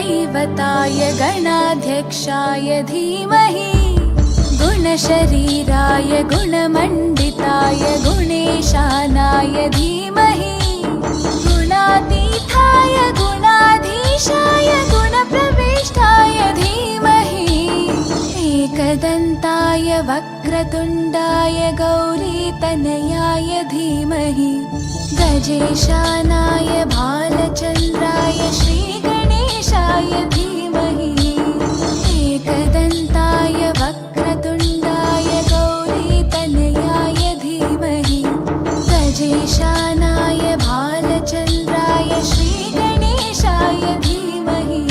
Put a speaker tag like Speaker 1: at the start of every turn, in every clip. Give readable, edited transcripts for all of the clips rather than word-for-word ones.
Speaker 1: गुरुदैवताय गणाध्यक्षाय धीमहि गुणशरीराय गुणमण्डिताय गुणेशानाय धीमहि गुणातीताय गुणाधीशाय गुणप्रविष्टाय धीमहि एकदन्ताय वक्रतुण्डाय गौरीतनयाय धीमहि गजेशानाय भालचन्द्राय श्रीगणेशाय धीमहि एकदन्ताय वक्रतुण्डाय गौरीतनयाय धीमहि गजेशानाय भालचन्द्राय श्रीगणेशाय धीमहि।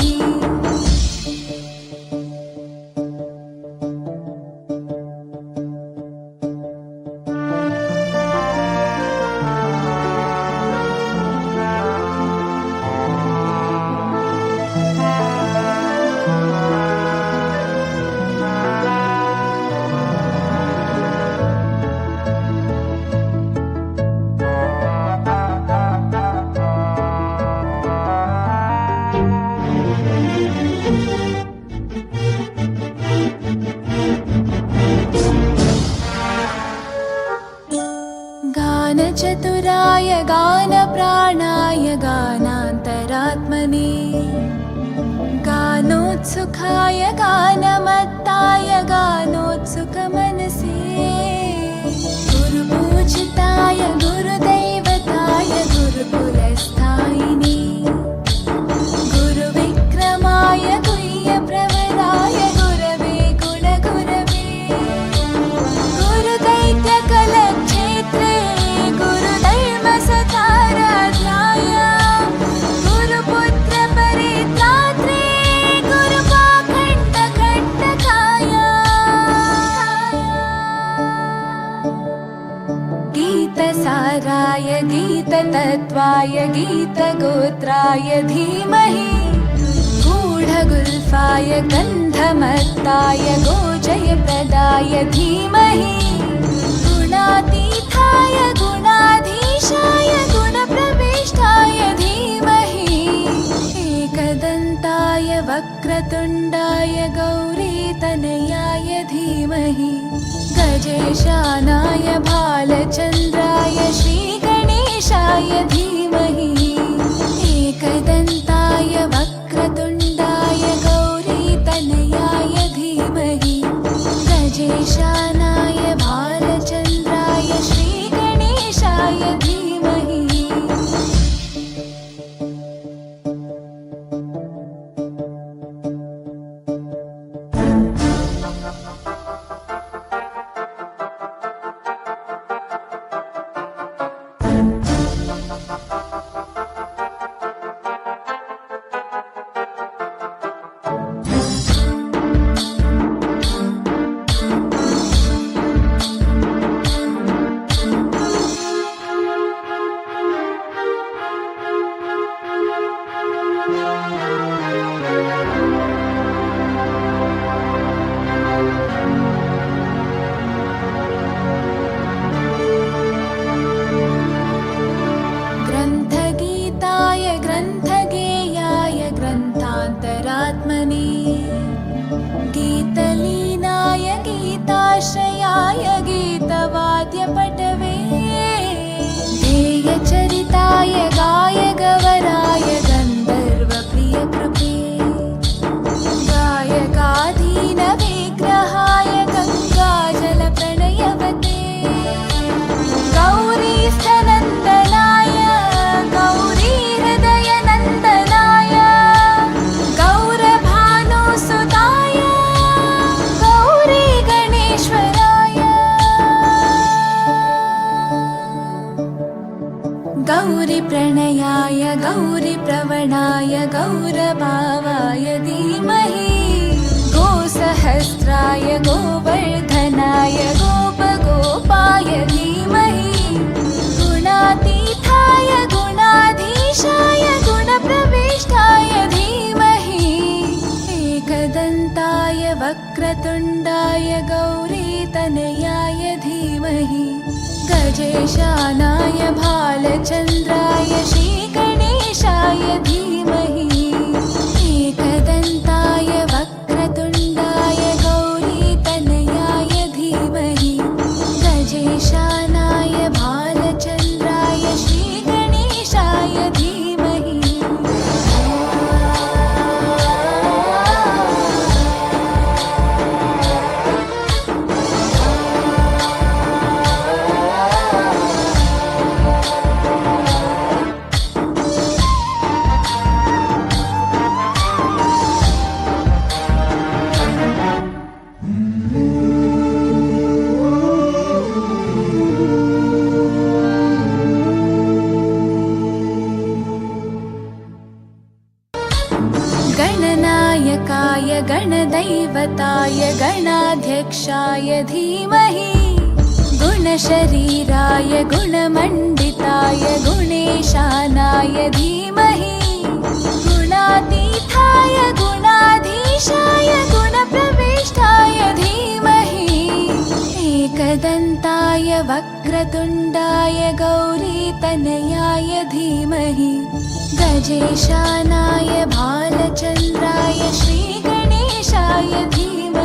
Speaker 1: गानचतुराय गानप्राणाय गानान्तरात्मने गानोत्सुकाय गानमत्ताय गानोत्सुकमनसे गुरुपूजिताय गुरुदैवताय गुरुकुलस्थायिने गुरुविक्रमाय गुह्यप्रवराय गुरवे गुणगुरवे गुरुदैत्यकलक्षेत्रे गुरुधर्मसताराध्याय गुरुपुत्रपरित्रात्रे गुरुपाखण्डखण्डकाय गीतसाराय गीततत्त्वाय गीतगोत्राय धीमहि गूढगुल्फाय गन्धमत्ताय गोजयप्रदाय धीमहि गुणातीताय गुणाधीशाय गुणप्रविष्टाय धीमहि एकदन्ताय वक्रतुण्डाय गौरीतनयाय धीमहि गजेशानाय भालचन्द्राय श्रीगणेशाय धीमहि एकदन्ताय वक्रतुण्डाय गौरीतनयाय धीमहि गजेशानाय भालचन्द्राय श्रीगणेशाय धीमहि। ग्रन्थगीताय ग्रन्थगेयाय ग्रन्थान्तरात्मने गीतलीनाय गीताश्रयाय गीतवाद्यपटवे ध्येयचरिताय गायगवराय गन्धर्वप्रियकृपे गायकाधीनविग्रहाय गङ्गाजलप्रणयवते गौरीस्थनन्दनाय गौरीहृदयनन्दनाय गौरभानुसुताय गौरीगणेश्वराय गौरीप्रणयाय गौरीप्रवणाय गौरभावाय धीमहि गोसहस्राय गोवर्धनाय गोपगोपाय धीमहि गुणातीताय गुणाधीशाय गुणप्रविष्टाय धीमहि एकदन्ताय वक्रतुण्डाय गौरीतनयाय धीमहि गजेशानाय भालचन्द्राय श्रीगणेशाय धीमहि गजेशानाय भालचन्द्राय श्रीगणेशाय धीमहि गणनायकाय गणदैवताय गणाध्यक्षाय धीमहि गुणशरीराय गुणमण्डिताय गुणेशानाय धीमहि गुणातीताय गुणाधीशाय गुणप्रविष्टाय धीमहि एकदन्ताय वक्रतुण्डाय गौरीतनयाय धीमहि गजेशानाय भालचन्द्राय श्रीगणेशाय धीमहि